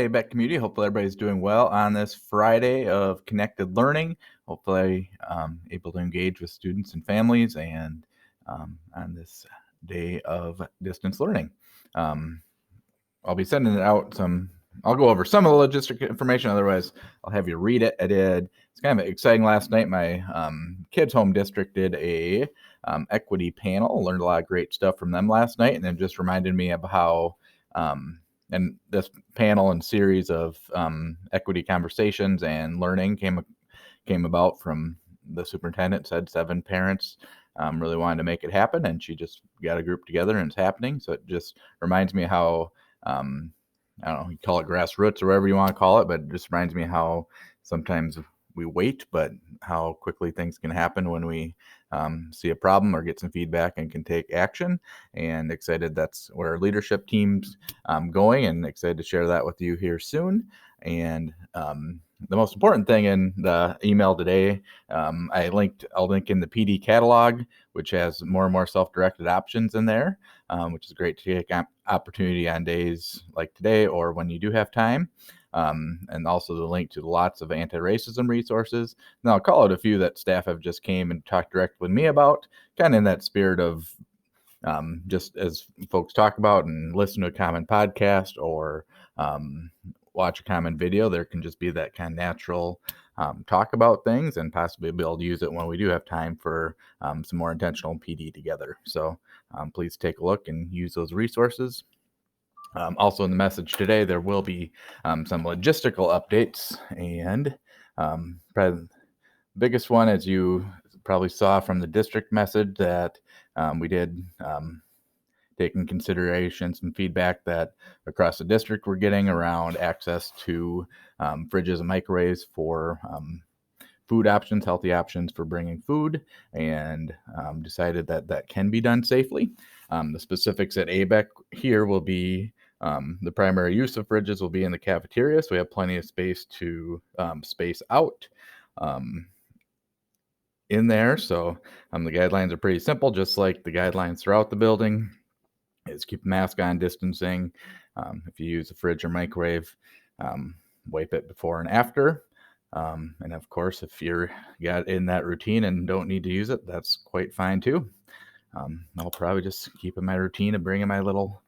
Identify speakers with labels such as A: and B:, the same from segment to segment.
A: Hey, Beck community. Hopefully, everybody's doing well on this Friday of connected learning. Hopefully, able to engage with students and families, and on this day of distance learning. I'll be sending out I'll go over some of the logistic information. Otherwise, I'll have you read it. It's kind of exciting. Last night, my kids' home district did a equity panel. Learned a lot of great stuff from them last night, and then just reminded me of how. And this panel and series of equity conversations and learning came about from the superintendent. Said 7 parents really wanted to make it happen, and she just got a group together, and it's happening. So it just reminds me how I don't know, you call it grassroots or whatever you want to call it, but it just reminds me how sometimes we wait, but how quickly things can happen when we see a problem or get some feedback and can take action. And excited that's where our leadership team's going, and excited to share that with you here soon. And the most important thing in the email today, I'll link in the PD catalog, which has more and more self-directed options in there, which is great to take opportunity on days like today or when you do have time. And also the link to lots of anti-racism resources. Now I'll call out a few that staff have just came and talked directly with me about, kind of in that spirit of just as folks talk about and listen to a common podcast or watch a common video. There can just be that kind of natural talk about things, and possibly be able to use it when we do have time for some more intentional PD together. So please take a look and use those resources. Also in the message today, there will be some logistical updates, and probably the biggest one, as you probably saw from the district message, that we did take in consideration some feedback that across the district we're getting around access to fridges and microwaves for food options, healthy options for bringing food, and decided that that can be done safely. The specifics at ABEC here will be the primary use of fridges will be in the cafeteria, so we have plenty of space to space out in there. So the guidelines are pretty simple, just like the guidelines throughout the building. Is keep a mask on, distancing. If you use a fridge or microwave, wipe it before and after. And of course, if you're got in that routine and don't need to use it, that's quite fine too. I'll probably just keep in my routine of bringing my little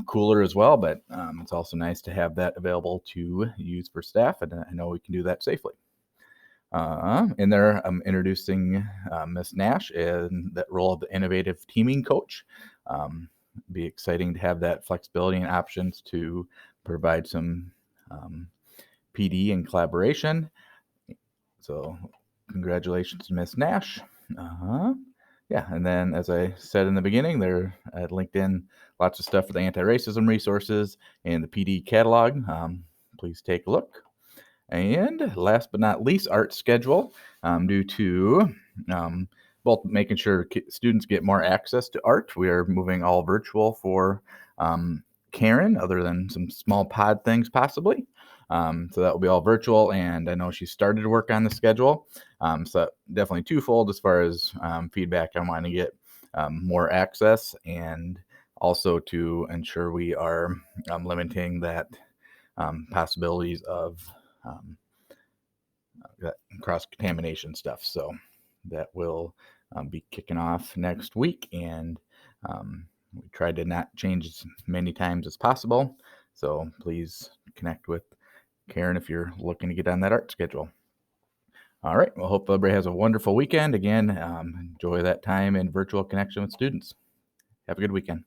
A: cooler as well, but it's also nice to have that available to use for staff, and I know we can do that safely. In there, I'm introducing Miss Nash in that role of the innovative teaming coach. Be exciting to have that flexibility and options to provide some PD and collaboration. So congratulations to Miss Nash. Yeah, and then as I said in the beginning, there at LinkedIn, lots of stuff for the anti-racism resources and the PD catalog. Please take a look. And last but not least, art schedule, due to both making sure students get more access to art. We are moving all virtual for Karen, other than some small pod things possibly. So that will be all virtual, and I know she started to work on the schedule. So definitely twofold as far as feedback. I want to get more access, and also to ensure we are limiting that possibilities of cross-contamination stuff. So that will be kicking off next week, and we tried to not change as many times as possible. So please connect with Karen if you're looking to get on that art schedule. All right. Well, hope everybody has a wonderful weekend. Again, enjoy that time in virtual connection with students. Have a good weekend.